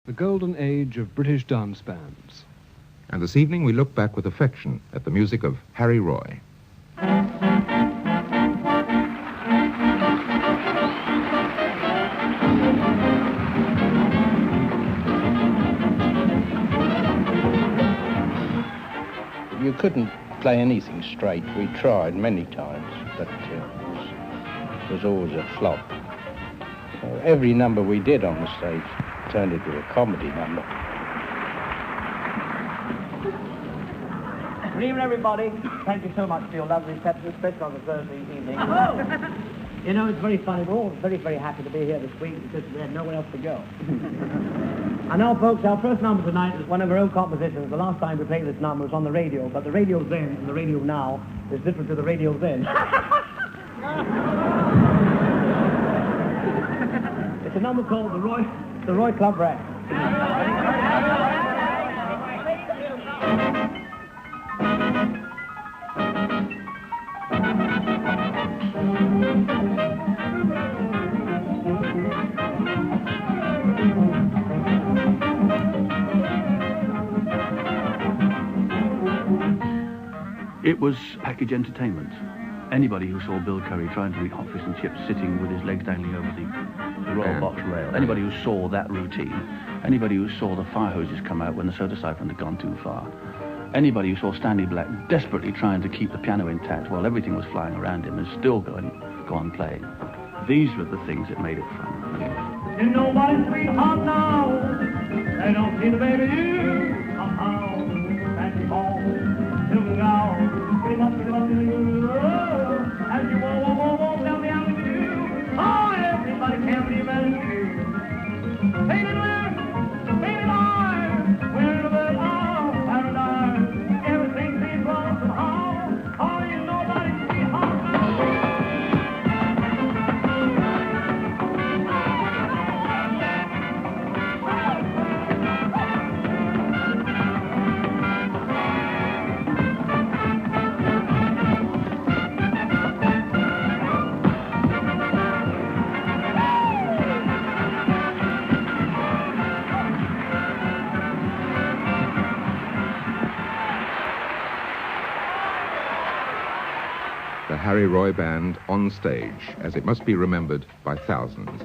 The golden age of British dance bands. And this evening we look back with affection at the music of Harry Roy. You couldn't play anything straight. We tried many times, but it was always a flop. Every number we did on the stage turned into a comedy number. Good evening, everybody. Thank you so much for your lovely reception, especially on the Thursday evening. You know, it's very funny. We're all very, very happy to be here this week because we had nowhere else to go. And now, folks, our first number tonight is one of our own compositions. The last time we played this number was on the radio, but the radio then and the radio now is different to the radio then. It's a number called the Roy Club Rag. It was package entertainment. Anybody who saw Bill Curry trying to eat hot fish and chips sitting with his legs dangling over the royal box rail, anybody who saw that routine, anybody who saw the fire hoses come out when the soda siphon had gone too far, anybody who saw Stanley Black desperately trying to keep the piano intact while everything was flying around him and still go on playing. These were the things that made it fun. In nobody's sweetheart now, they don't see the baby you somehow. Fancy ball, to go, pretty much, as you walk down the avenue. Oh, everybody can remember you. Painted lips, painted eyes, wearing a bit of paradise. Everything seems wrong somehow. Oh, you nobody's sweetheart now. Harry Roy Band on stage, as it must be remembered by thousands.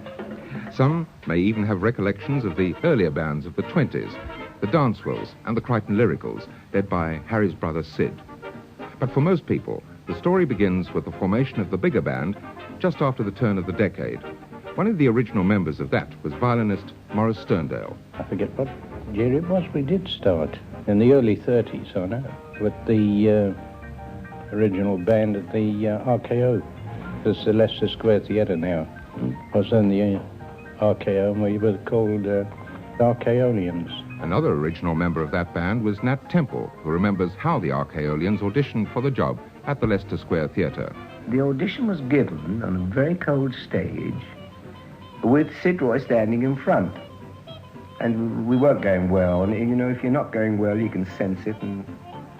Some may even have recollections of the earlier bands of the 20s, the Dancewells and the Crichton Lyricals, led by Harry's brother Sid. But for most people, the story begins with the formation of the bigger band just after the turn of the decade. One of the original members of that was violinist Maurice Sterndale. I forget what year it was we did start. In the early 30s, I know, with the original band at the RKO. There's the Leicester Square Theatre now. I was in the RKO and we were called Archaeolians. Another original member of that band was Nat Temple, who remembers how the Archaeolians auditioned for the job at the Leicester Square Theatre. The audition was given on a very cold stage with Sid Roy standing in front. And we weren't going well, and you know, if you're not going well, you can sense it, and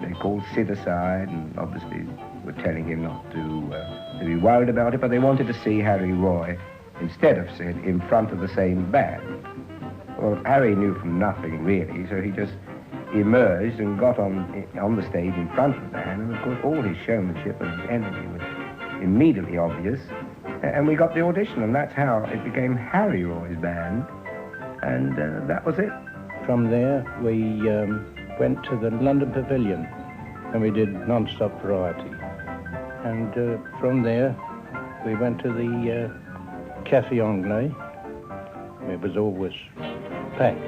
they called Sid aside, and obviously were telling him not to be worried about it, but they wanted to see Harry Roy, instead of Sid, in front of the same band. Well, Harry knew from nothing, really, so he just emerged and got on the stage in front of the band, and of course all his showmanship and his energy was immediately obvious, and we got the audition, and that's how it became Harry Roy's band, and that was it. From there, we went to the London Pavilion and we did non-stop variety. And from there, we went to the Café Anglais. It was always packed.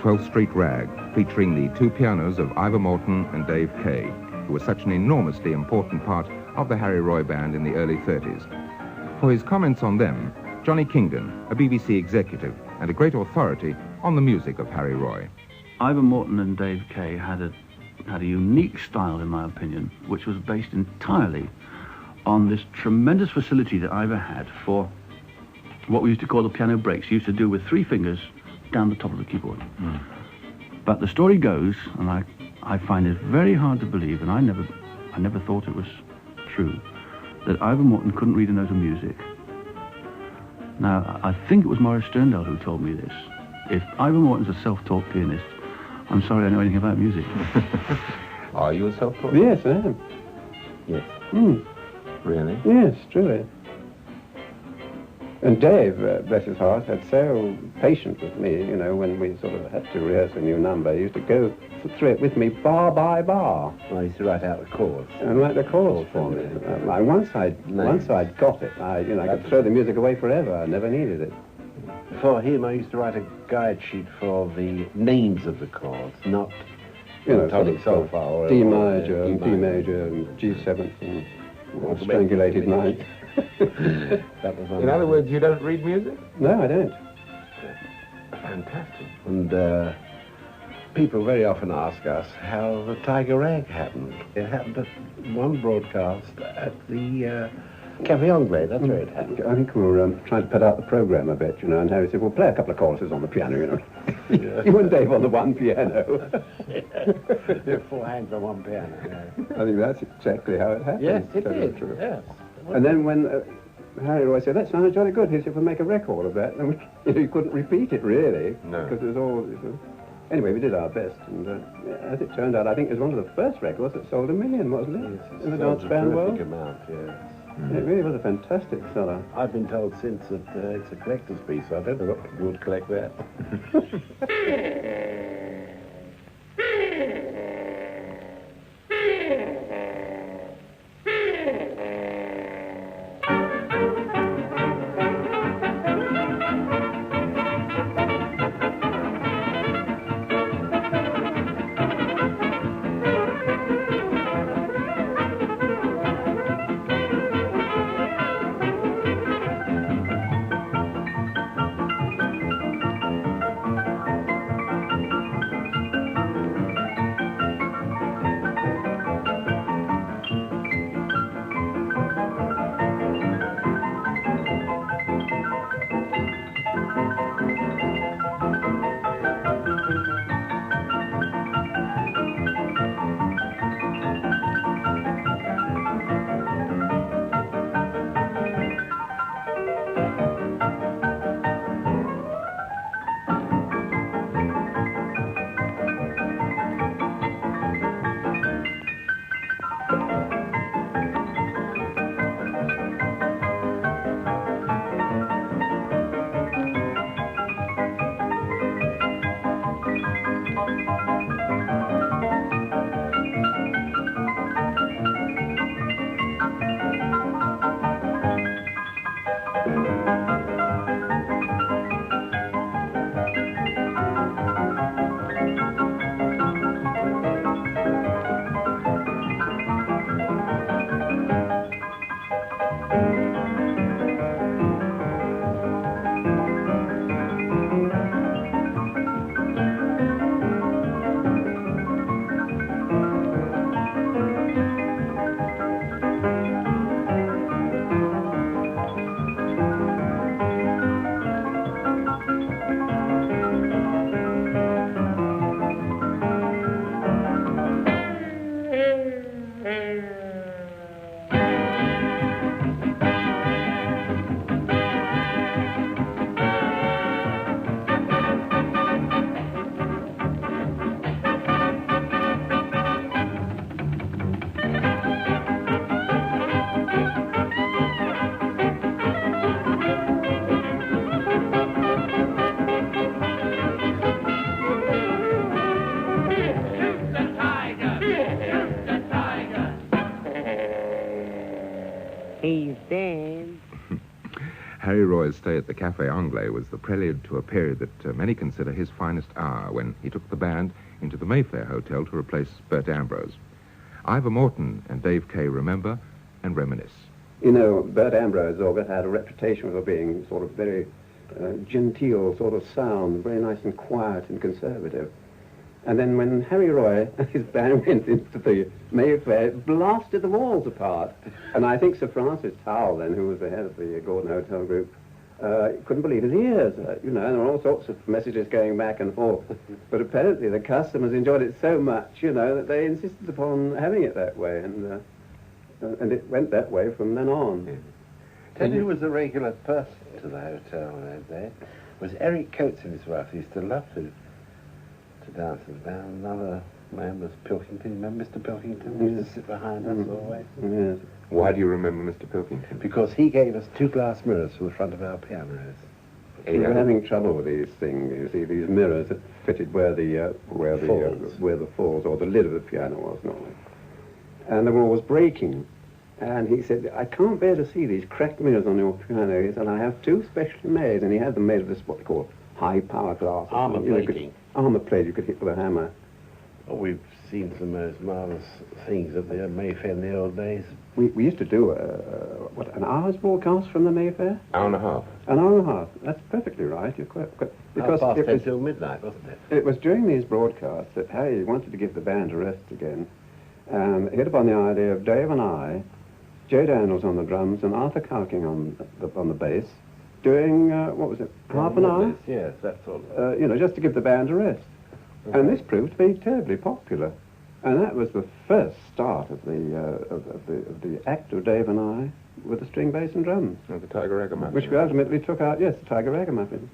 Twelfth Street Rag, featuring the two pianos of Ivor Morton and Dave Kaye, who was such an enormously important part of the Harry Roy Band in the early 30s. For his comments on them, Johnny Kingdon, a BBC executive and a great authority on the music of Harry Roy. Ivor Morton and Dave Kaye had a unique style, in my opinion, which was based entirely on this tremendous facility that Ivor had for what we used to call the piano breaks. He used to do with 3 fingers down the top of the keyboard. But the story goes, and I find it very hard to believe, and I never thought it was true, that Ivor Morton couldn't read a note of music. Now, I think it was Maurice Sterndale who told me this. If Ivor Morton's a self-taught pianist, I'm sorry I know anything about music. Are you a self-taught? Yes, I am. Yes. Really? Yes, truly. And Dave, bless his heart, had so patient with me, you know, when we sort of had to rehearse a new number. He used to go through it with me bar by bar. Well, I used to write out the chords. And write the chords for me. Once I'd got it, I could throw the music away forever. I never needed it. For him, I used to write a guide sheet for the names of the chords, not tonic sol fa or D major, and B major, and G7th, and strangulated ninth. That was In other words, you don't read music? No, I don't. Fantastic. And people very often ask us how the Tiger Rag happened. It happened at one broadcast at the Cafe Anglais, that's where it happened. I think we were trying to put out the programme a bit, you know, and Harry said, well, play a couple of choruses on the piano, you know. You and Dave on the one piano. Yeah, 4 hands on one piano. Yeah. I think that's exactly how it happened. Yes, it Totally did. True. Yes. And then when Harry Roy said, that sounded jolly good, he said, we'll make a record of that. And you couldn't repeat it, really. No. Because it was all... Anyway, we did our best. And as it turned out, I think it was one of the first records that sold 1 million, wasn't it? Yes, in the dance band world. Amount, yes. It really was a fantastic seller. I've been told since that it's a collector's piece, so I don't know what people would collect that. Harry Roy's stay at the Café Anglais was the prelude to a period that many consider his finest hour, when he took the band into the Mayfair Hotel to replace Bert Ambrose. Ivor Morton and Dave Kaye remember and reminisce. You know, Bert Ambrose had a reputation for being sort of very genteel sort of sound, very nice and quiet and conservative. And then when Harry Roy and his band went into the Mayfair, it blasted the walls apart. And I think Sir Francis Towell, then, who was the head of the Gordon Hotel Group, couldn't believe his ears. You know, there were all sorts of messages going back and forth. But apparently the customers enjoyed it so much, you know, that they insisted upon having it that way. And it went that way from then on. Tell you who was a regular person to the hotel that day was Eric Coates and his wife. He used to love to dance with the band. Another man was Pilkington. Remember Mr. Pilkington? He used to sit behind us always. Yes. Why do you remember Mr. Pilkington? Because he gave us 2 glass mirrors for the front of our pianos. We were having trouble with these things. You see, these mirrors that fitted where the falls or the lid of the piano was normally, and they were always breaking. And he said, "I can't bear to see these cracked mirrors on your piano." He said, "I have 2 specially made," and he had them made of this what they call high power glass. Armour plating. Armour plate you could hit with a hammer. Oh, we've seen some most marvellous things at the Mayfair in the old days. We used to do an hour's broadcast from the Mayfair. Hour and a half. An hour and a half. That's perfectly right. You're quite because half past it 10 was till midnight, wasn't it? It was during these broadcasts that Harry wanted to give the band a rest again, and hit upon the idea of Dave and I, Joe Daniels on the drums and Arthur Carking on the bass, doing what was it, half an hour? Yes, that's all. You know, just to give the band a rest. Okay. And this proved to be terribly popular, and that was the first start of the act of Dave and I with the string bass and drums. Oh, the Tiger Ragamuffins. Which we ultimately took out, yes, the Tiger Ragamuffins.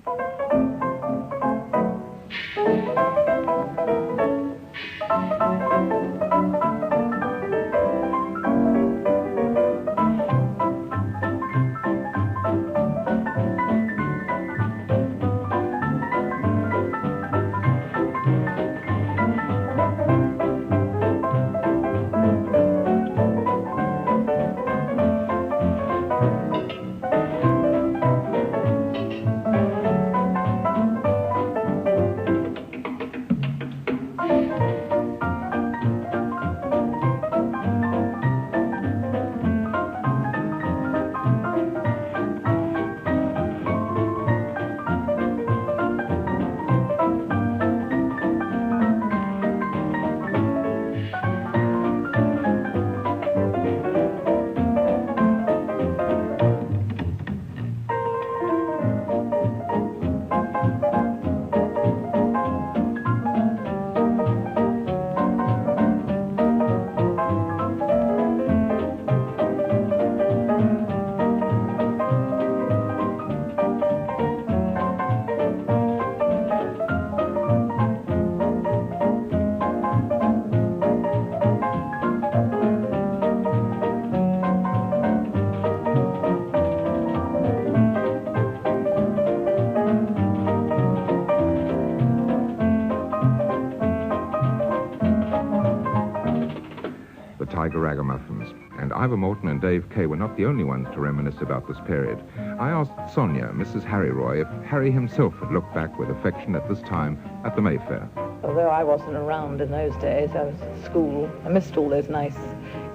Tiger Ragamuffins, and Ivor Morton and Dave Kaye were not the only ones to reminisce about this period. I asked Sonia, Mrs. Harry Roy, if Harry himself had looked back with affection at this time at the Mayfair. Although I wasn't around in those days, I was at school. I missed all those nice,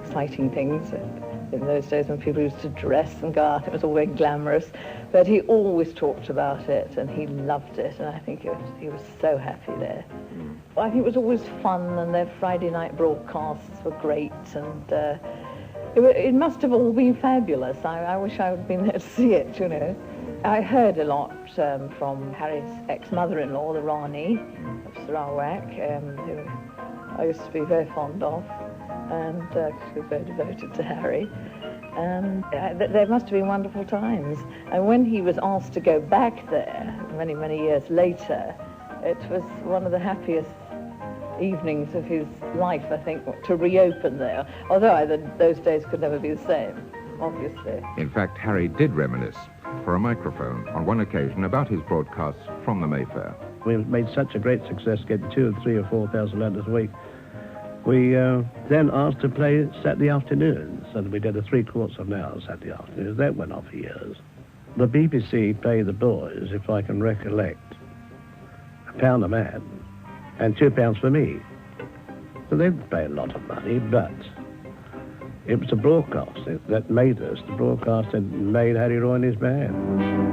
exciting things in those days when people used to dress and go out. It was all very glamorous. But he always talked about it, and he loved it, and I think he was so happy there. I think it was always fun, and their Friday night broadcasts were great, and it must have all been fabulous. I wish I had been there to see it, you know. I heard a lot from Harry's ex-mother-in-law, the Rani of Sarawaki, who I used to be very fond of, and she was very devoted to Harry. And there must have been wonderful times. And when he was asked to go back there, many, many years later, it was one of the happiest evenings of his life, I think, to reopen there. Although those days could never be the same, obviously. In fact, Harry did reminisce for a microphone on one occasion about his broadcasts from the Mayfair. We made such a great success, getting 2,000 or 3,000 or 4,000 letters a week. We then asked to play Saturday afternoons, and we did a 3/4 of an hour Saturday afternoons. That went on for years. the BBC pay the boys, if I can recollect, £1 a man and £2 for me. So they didn't pay a lot of money, but it was the broadcast that made us. The broadcast that made Harry Roy and his band.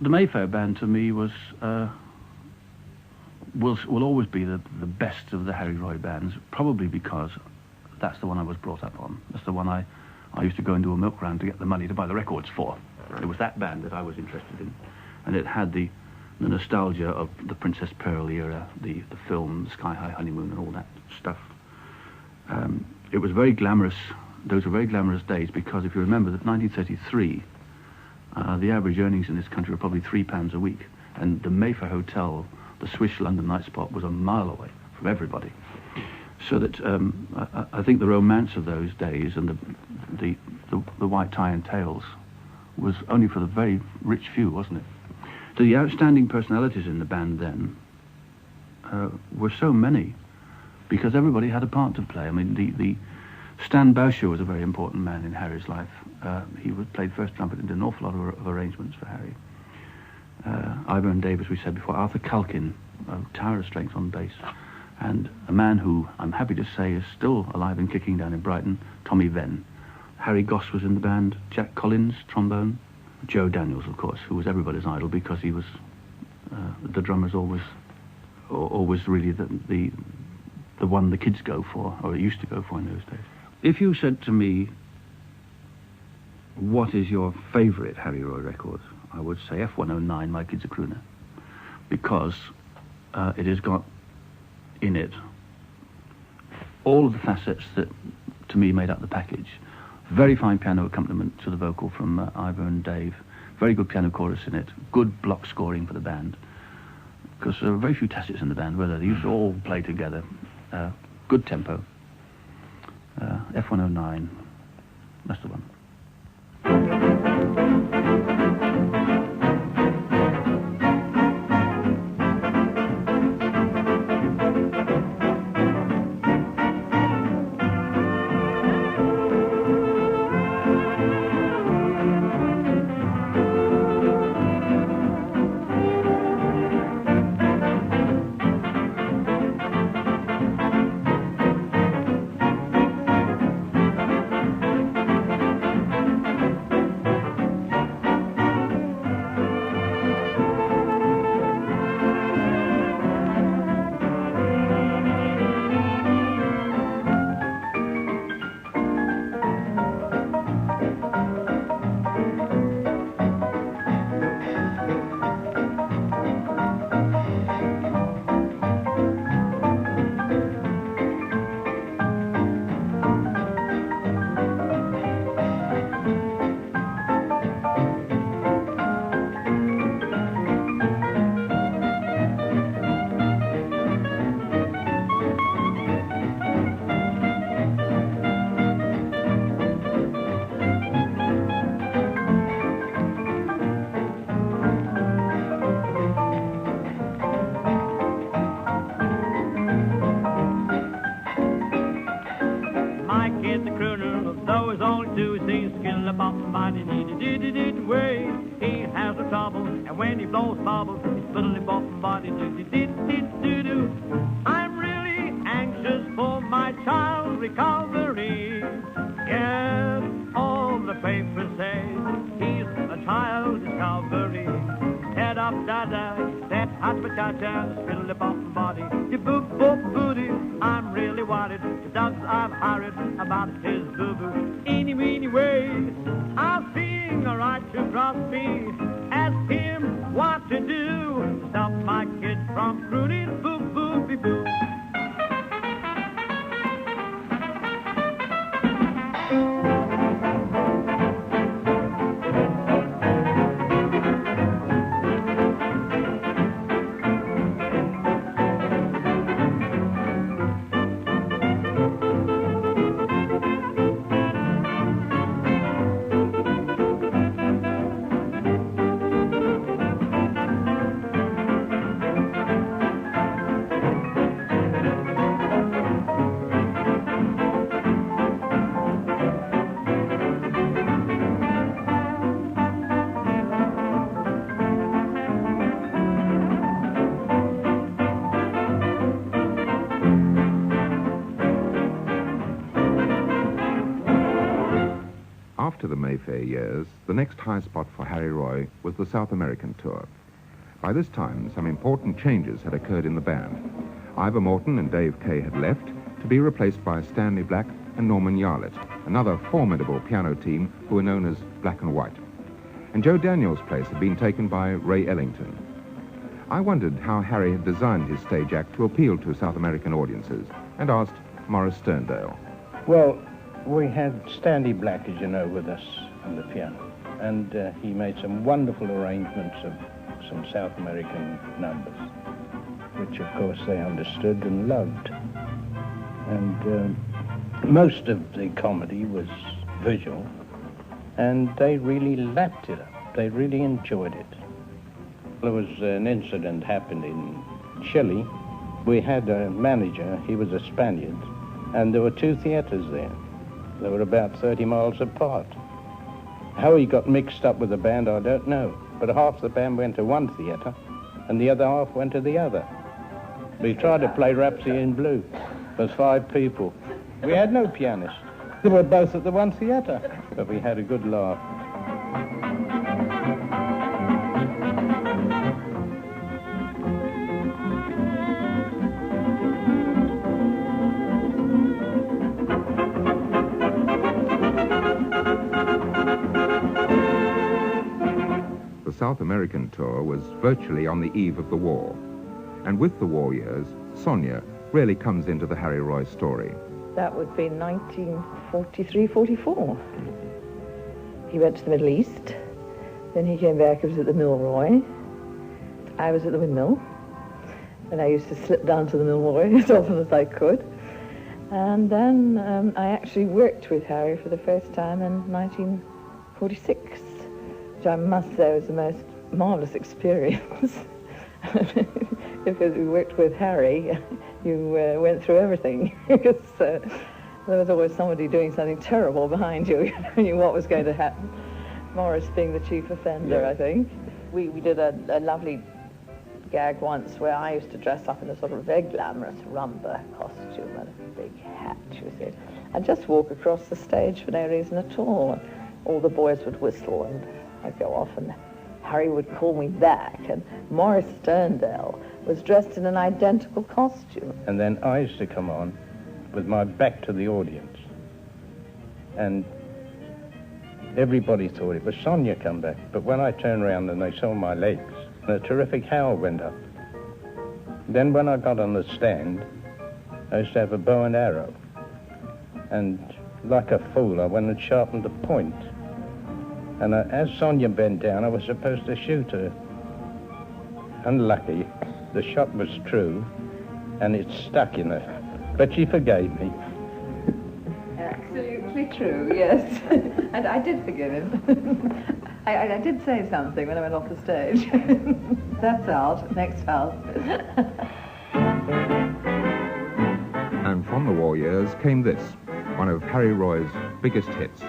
The Mayfair band to me was will always be the best of the Harry Roy bands, probably because that's the one I was brought up on. That's the one I used to go and do a milk round to get the money to buy the records for. It was that band that I was interested in, and it had the nostalgia of the Princess Pearl era, the film Sky High Honeymoon and all that stuff. It was very glamorous. Those were very glamorous days, because if you remember that 1933, the average earnings in this country were probably £3 a week, and the Mayfair Hotel, the Swiss London night spot, was a mile away from everybody. So that I think the romance of those days and the white tie and tails was only for the very rich few, wasn't it? So the outstanding personalities in the band then were so many, because everybody had a part to play. I mean, the Stan Bowsher was a very important man in Harry's life. He played first trumpet and did an awful lot of arrangements for Harry. Ivor and Dave, as we said before, Arthur Calkin, a tower of strength on bass, and a man who I'm happy to say is still alive and kicking down in Brighton, Tommy Venn. Harry Goss was in the band, Jack Collins, trombone, Joe Daniels, of course, who was everybody's idol because he was the drummer's always really the one the kids go for, or used to go for in those days. If you said to me, what is your favourite Harry Roy record, I would say F109, My Kid's a Crooner, because it has got in it all of the facets that, to me, made up the package. Very fine piano accompaniment to the vocal from Ivor and Dave, very good piano chorus in it, good block scoring for the band, because there were very few tacits in the band, were there? They used to all play together. Good tempo. F109, that's the one. mighty dee-dee-dee-dee-dee way. He has no trouble, and when he blows bubbles, his fiddly-bopping body do-dee-dee-dee-doo-doo. I'm really anxious for my child's recovery. Yes, all the papers say he's a child discovery. Head up, dada, that hot patata, fiddly-bopping body, the boop-boop-booty. I'm really worried, the dogs I've hired about his boo-boo. Eeny-meeny way, I'll sing a right to cross me. Ask him what to do to stop my kid from crooning boo-boo-be-boo. After the Mayfair years, the next high spot for Harry Roy was the South American tour. By this time, some important changes had occurred in the band. Ivor Morton and Dave Kaye had left to be replaced by Stanley Black and Norman Yarlett, another formidable piano team who were known as Black and White. And Joe Daniels' place had been taken by Ray Ellington. I wondered how Harry had designed his stage act to appeal to South American audiences, and asked Maurice Sterndale. Well, we had Stanley Black, as you know, with us on the piano, and he made some wonderful arrangements of some South American numbers, which of course they understood and loved. And most of the comedy was visual, and they really lapped it up. They really enjoyed it. There was an incident happened in Chile. We had a manager, he was a Spaniard, and there were two theatres there. They were about 30 miles apart. How he got mixed up with the band, I don't know. But half the band went to one theatre, and the other half went to the other. We tried to play Rhapsody in Blue. There was 5 people. We had no pianist. They were both at the one theatre. But we had a good laugh. The South American tour was virtually on the eve of the war. And with the war years, Sonia really comes into the Harry Roy story. That would be 1943-44. He went to the Middle East. Then he came back, he was at the Milroy. I was at the windmill. And I used to slip down to the Milroy as often as I could. And then I actually worked with Harry for the first time in 1946. Which I must say was the most marvellous experience. Because we worked with Harry, you went through everything. Because there was always somebody doing something terrible behind you. You knew what was going to happen. Maurice being the chief offender, yeah. I think. We did a lovely gag once where I used to dress up in a sort of very glamorous rumba costume and a big hat, you see. I'd just walk across the stage for no reason at all. All the boys would whistle and I'd go off, and Harry would call me back, and Maurice Sterndale was dressed in an identical costume. And then I used to come on with my back to the audience, and everybody thought it was Sonia come back. But when I turned around and they saw my legs, a terrific howl went up. Then when I got on the stand, I used to have a bow and arrow, and like a fool, I went and sharpened the point. And as Sonia bent down, I was supposed to shoot her. Unlucky, the shot was true, and it stuck in her. But she forgave me. Absolutely true, yes. And I did forgive him. I did say something when I went off the stage. That's out. Next out. And from the war years came this, one of Harry Roy's biggest hits.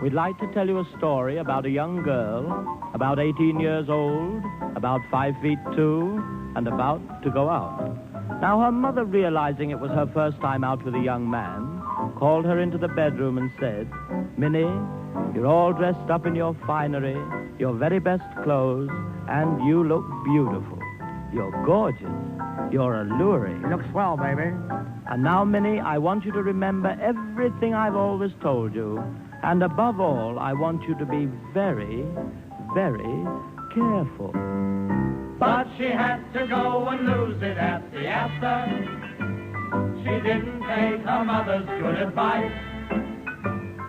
we'd like to tell you a story about a young girl, about 18 years old, about 5 feet 2, and about to go out. Now, her mother, realizing it was her first time out with a young man, called her into the bedroom and said, "Minnie, you're all dressed up in your finery, your very best clothes, and you look beautiful. You're gorgeous. You're alluring. You look swell, baby. And now, Minnie, I want you to remember everything I've always told you. And above all, I want you to be very, very careful." But she had to go and lose it at the Astor. She didn't take her mother's good advice.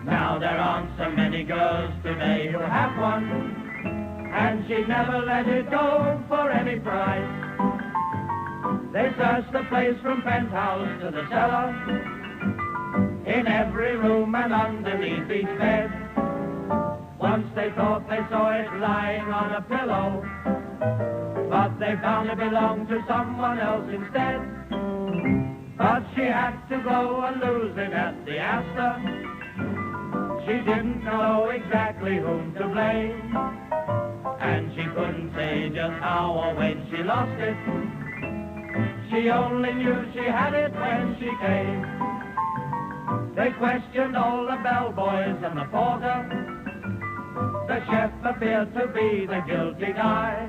Now there aren't so many girls today who have one, and she'd never let it go for any price. They searched the place from penthouse to the cellar, in every room and underneath each bed. Once they thought they saw it lying on a pillow, but they found it belonged to someone else instead. But she had to go and lose it at the Astor. She didn't know exactly whom to blame, and she couldn't say just how or when she lost it. She only knew she had it when she came. They questioned all the bellboys and the porter. The chef appeared to be the guilty guy,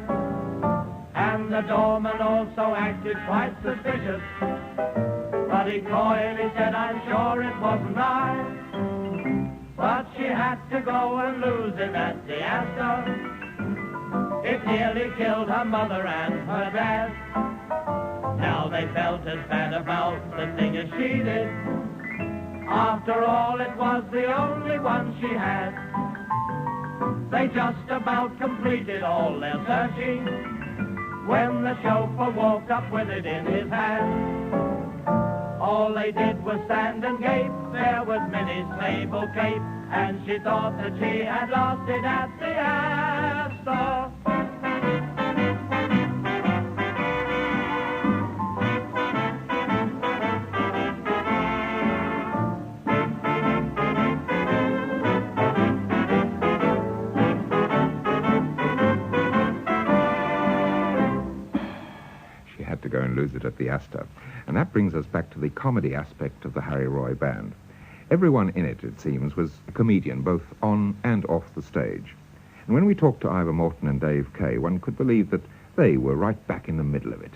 and the doorman also acted quite suspicious. But he coyly said, "I'm sure it wasn't I." But she had to go and lose it at the Astor. It nearly killed her mother and her dad. Now they felt as bad about the thing as she did. After all, it was the only one she had. They just about completed all their searching when the chauffeur walked up with it in his hand. All they did was stand and gape. There was Minnie's sable cape, and she thought that she had lost it at the Astor. To go and lose it at the Astor. And that brings us back to the comedy aspect of the Harry Roy Band. Everyone in it, it seems, was a comedian, both on and off the stage. And when we talked to Ivor Morton and Dave Kaye, one could believe that they were right back in the middle of it.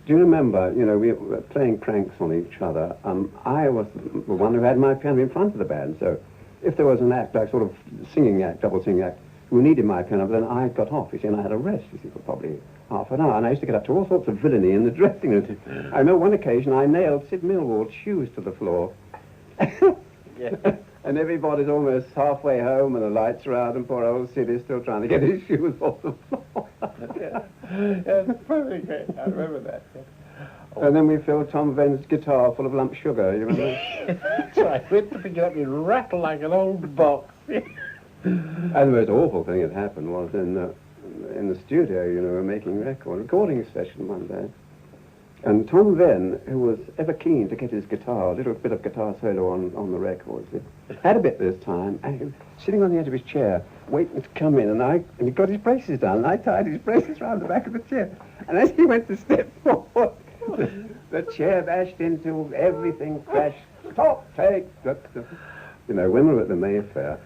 Do you remember, we were playing pranks on each other. I was the one who had my piano in front of the band, so if there was an act, like sort of singing act, double singing act, who needed my piano, then I got off, and I had a rest, for probably half an hour, and I used to get up to all sorts of villainy in the dressing room. I remember one occasion I nailed Sid Millwall's shoes to the floor. And everybody's almost halfway home and the lights are out and poor old Sid is still trying to get his shoes off the floor. That's perfect. I remember that. And then we filled Tom Venn's guitar full of lump sugar, you remember? That's right. We had to pick it up and rattle like an old box. And the most awful thing that happened was in the studio, we were making recording session one day. And Tom Venn, who was ever keen to get his guitar, a little bit of guitar solo on the records, had a bit this time, and he was sitting on the edge of his chair, waiting to come in, and he got his braces done, and I tied his braces round the back of the chair. And as he went to step forward, the chair bashed into everything, crashed, stop, take, when we were at the Mayfair,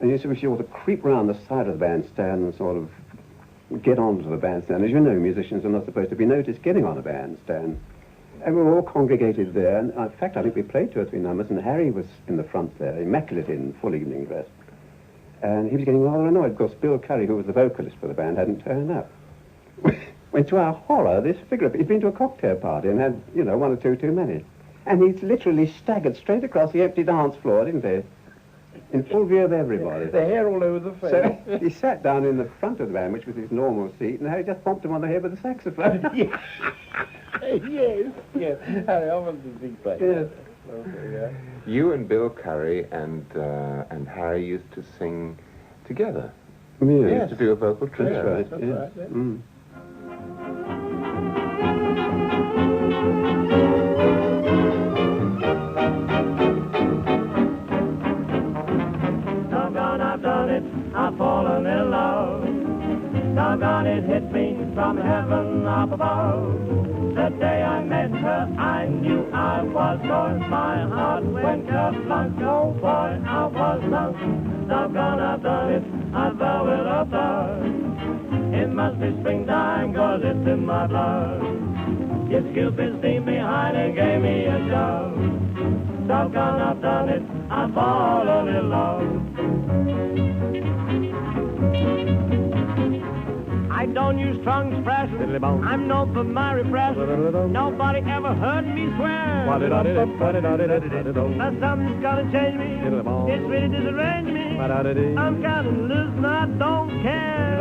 and we ought to creep round the side of the bandstand and sort of get onto the bandstand. As you know, musicians are not supposed to be noticed getting on a bandstand. And we were all congregated there. And in fact, I think we played 2 or 3 numbers, and Harry was in the front there, immaculate in full evening dress. And he was getting rather annoyed because Bill Curry, who was the vocalist for the band, hadn't turned up. When to our horror, this figure, he'd been to a cocktail party and had, 1 or 2 too many. And he'd literally staggered straight across the empty dance floor, didn't he? In full view of everybody. The hair all over the face. So he sat down in the front of the band, which was his normal seat, and Harry just bumped him on the head with a saxophone. Yes. Harry often did big play. Yes. Okay, yeah. You and Bill Curry and Harry used to sing together. Yes. You used to do a vocal trio. That's right. That's yes. right. Yeah. Mm. The it, I've fallen in love. Doggone it, hit me from heaven up above. The day I met her, I knew I was yours. My heart went kerplunk, oh boy, I was lost. Doggone, I've done it, I fell with a thud. It must be springtime, 'cause it's in my blood. Yes, Cupid steamed behind and gave me a shove. Doggone, I've done it, I've fallen in love. I don't use strong expression. I'm known for my repression. Nobody ever heard me swear. But something's gonna change me. It's really disarrange me. I'm kinda loose and I don't care.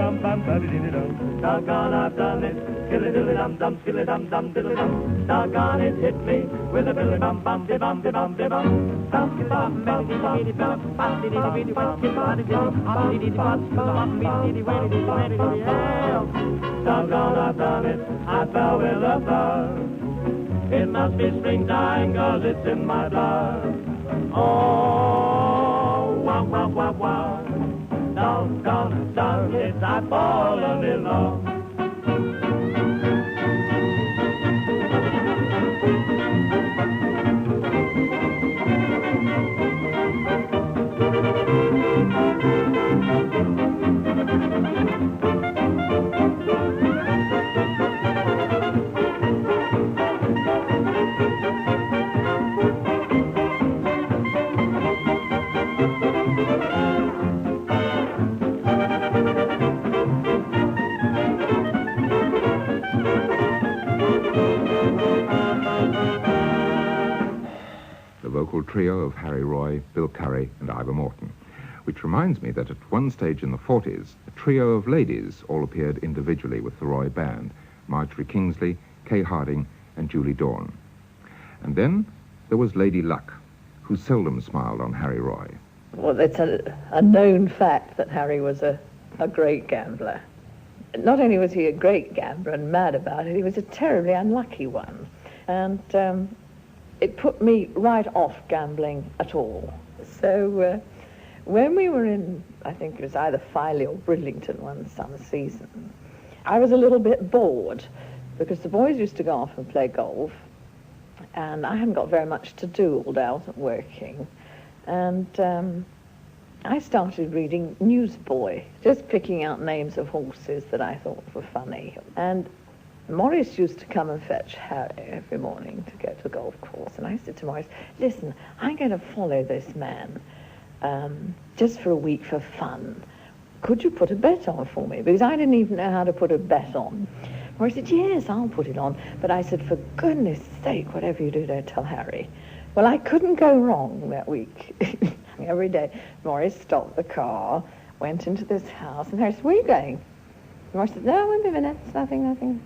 Doggone, I've done it. Skilly-dilly-dum-dum, skilly-dum-dum, diddly-dum. Doggone it, hit me with a billy-bum-bum, di-bum-di-bum, di-bum. Doggone, I've done it, I fell with a thud. It must be springtime, 'cause it's in my blood. Oh, wow, wow, wow, wow. Doggone, I've done it, I've fallen in love. Trio of Harry Roy, Bill Curry and Ivor Morton, which reminds me that at one stage in the 40s, a trio of ladies all appeared individually with the Roy Band, Marjorie Kingsley, Kay Harding and Julie Dawn. And then there was Lady Luck, who seldom smiled on Harry Roy. Well, it's a known fact that Harry was a great gambler. Not only was he a great gambler and mad about it, he was a terribly unlucky one. And it put me right off gambling at all. So when we were in, I think it was either Filey or Bridlington one summer season, I was a little bit bored because the boys used to go off and play golf and I hadn't got very much to do all day. I wasn't working. And I started reading Newsboy, just picking out names of horses that I thought were funny. And Maurice used to come and fetch Harry every morning to go to the golf course. And I said to Maurice, listen, I'm going to follow this man just for a week for fun. Could you put a bet on for me? Because I didn't even know how to put a bet on. Maurice said, yes, I'll put it on. But I said, for goodness sake, whatever you do, don't tell Harry. Well, I couldn't go wrong that week. Every day, Maurice stopped the car, went into this house, and Harry said, where are you going? Maurice said, no, wait a minute, it's nothing.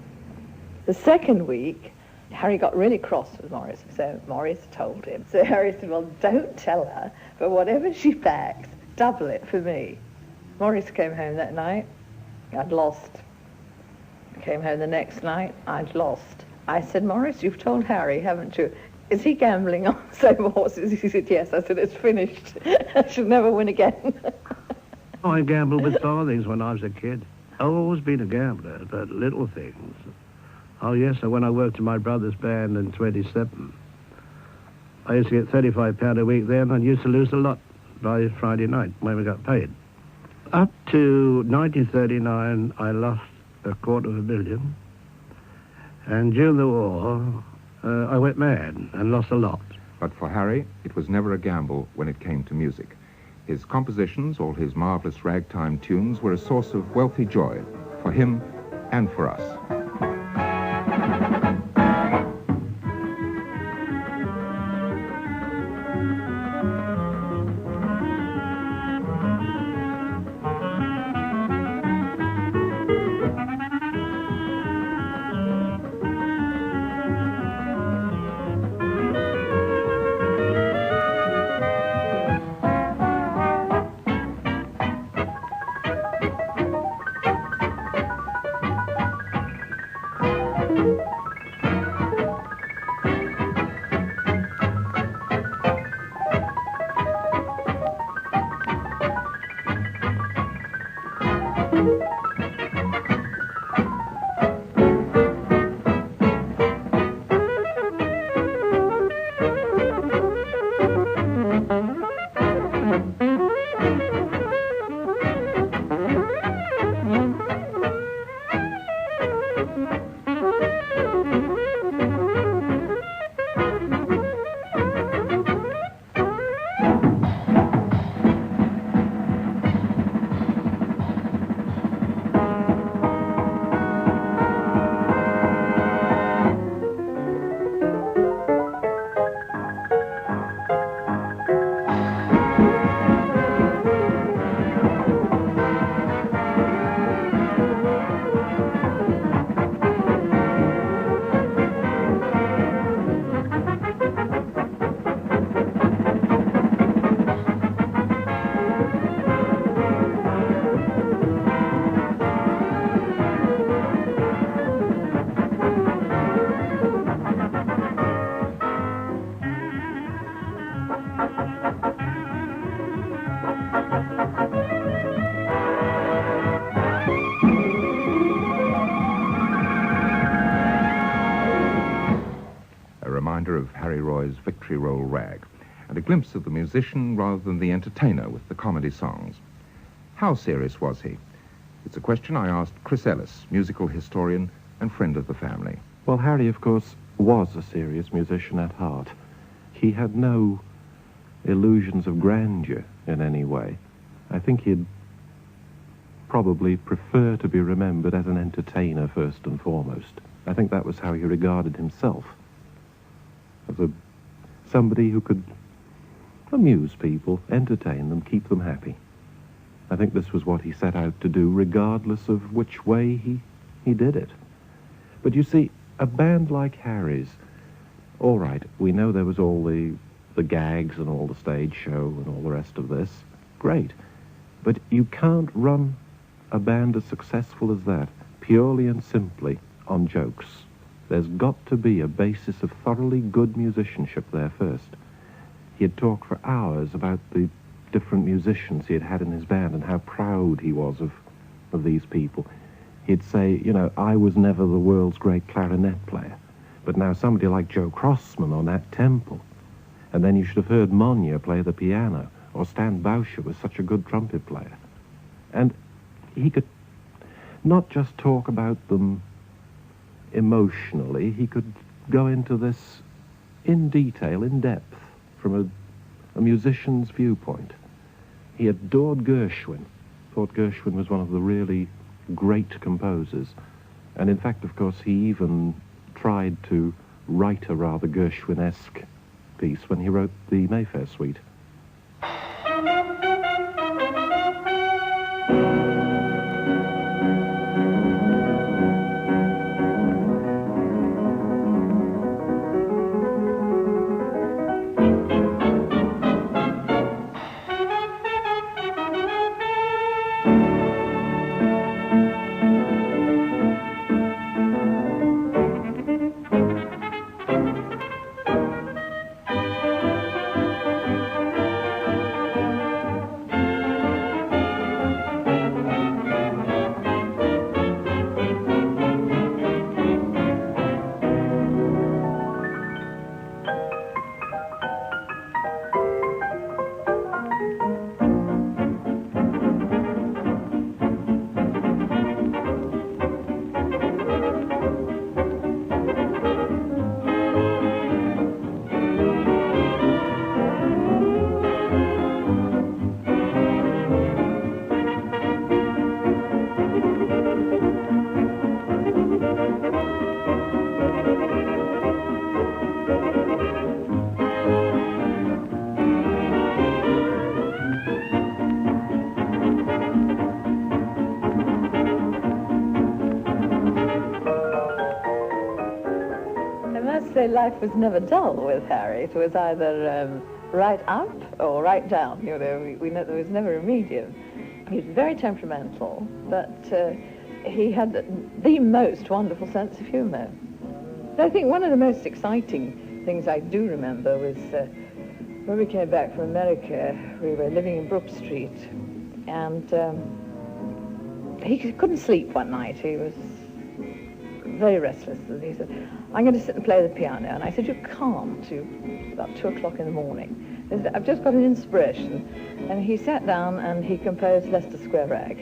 The second week, Harry got really cross with Maurice, so Maurice told him. So Harry said, well, don't tell her, but whatever she backs, double it for me. Maurice came home that night, I'd lost. Came home the next night, I'd lost. I said, Maurice, you've told Harry, haven't you? Is he gambling on the same horses? He said, yes. I said, it's finished. I should never win again. I gambled with farthings when I was a kid. I've always been a gambler, but little things. Oh, yes, so when I worked in my brother's band in 27, I used to get £35 a week then and used to lose a lot by Friday night when we got paid. Up to 1939, I lost $250,000. And during the war, I went mad and lost a lot. But for Harry, it was never a gamble when it came to music. His compositions, all his marvelous ragtime tunes, were a source of wealthy joy for him and for us. Roy's Victory Roll rag, and a glimpse of the musician rather than the entertainer with the comedy songs. How serious was he? It's a question I asked Chris Ellis, musical historian and friend of the family. Well, Harry, of course, was a serious musician at heart. He had no illusions of grandeur in any way. I think he'd probably prefer to be remembered as an entertainer first and foremost. I think that was how he regarded himself, as somebody who could amuse people, entertain them, keep them happy. I think this was what he set out to do, regardless of which way he did it. But you see, a band like Harry's, all right, we know there was all the gags and all the stage show and all the rest of this. Great. But you can't run a band as successful as that purely and simply on jokes. There's got to be a basis of thoroughly good musicianship there first. He'd talk for hours about the different musicians he had had in his band and how proud he was of these people. He'd say, you know, I was never the world's great clarinet player, but now somebody like Joe Crossman or Nat Temple. And then you should have heard Monia play the piano, or Stan Boucher was such a good trumpet player. And he could not just talk about them emotionally, he could go into this in detail, in depth, from a musician's viewpoint. He adored Gershwin, thought Gershwin was one of the really great composers. And in fact, of course, he even tried to write a rather Gershwin-esque piece when he wrote the Mayfair Suite. Life was never dull with Harry. It was either right up or right down. You know, we know there was never a medium. He was very temperamental, but he had the most wonderful sense of humour. I think one of the most exciting things I do remember was when we came back from America, we were living in Brook Street, and he couldn't sleep one night. He was very restless, and he said, I'm going to sit and play the piano. And I said, you can't, about 2 o'clock in the morning. He said, I've just got an inspiration. And he sat down and he composed Leicester Square Rag.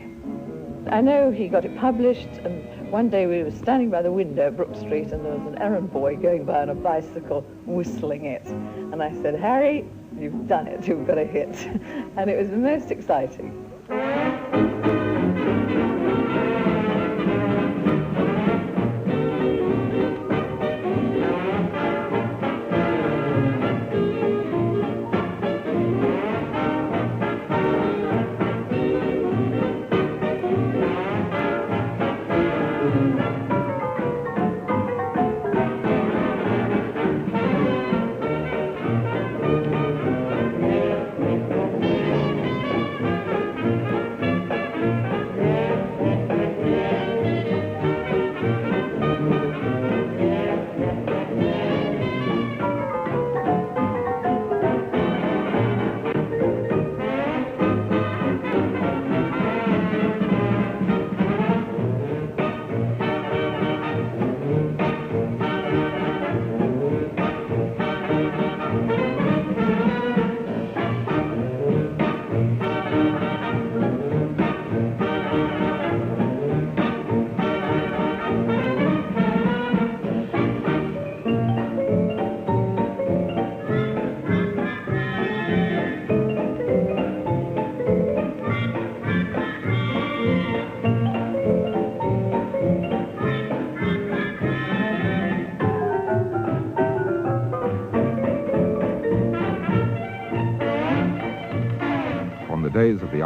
I know he got it published, and one day we were standing by the window at Brook Street, and there was an errand boy going by on a bicycle whistling it. And I said, Harry, you've done it, you've got a hit. And it was the most exciting.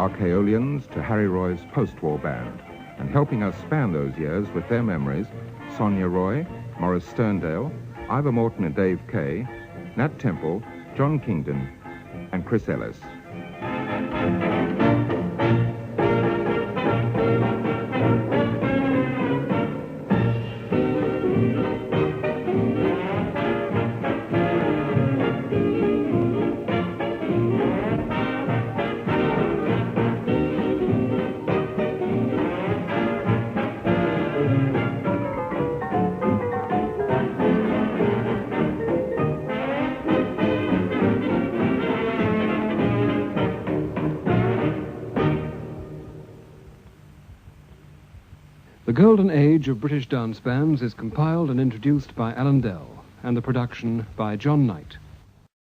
Archaeolians to Harry Roy's post-war band, and helping us span those years with their memories, Sonia Roy, Maurice Sterndale, Ivor Morton and Dave Kaye, Nat Temple, John Kingdon, and Chris Ellis. The Golden Age of British Dance Bands is compiled and introduced by Alan Dell, and the production by John Knight.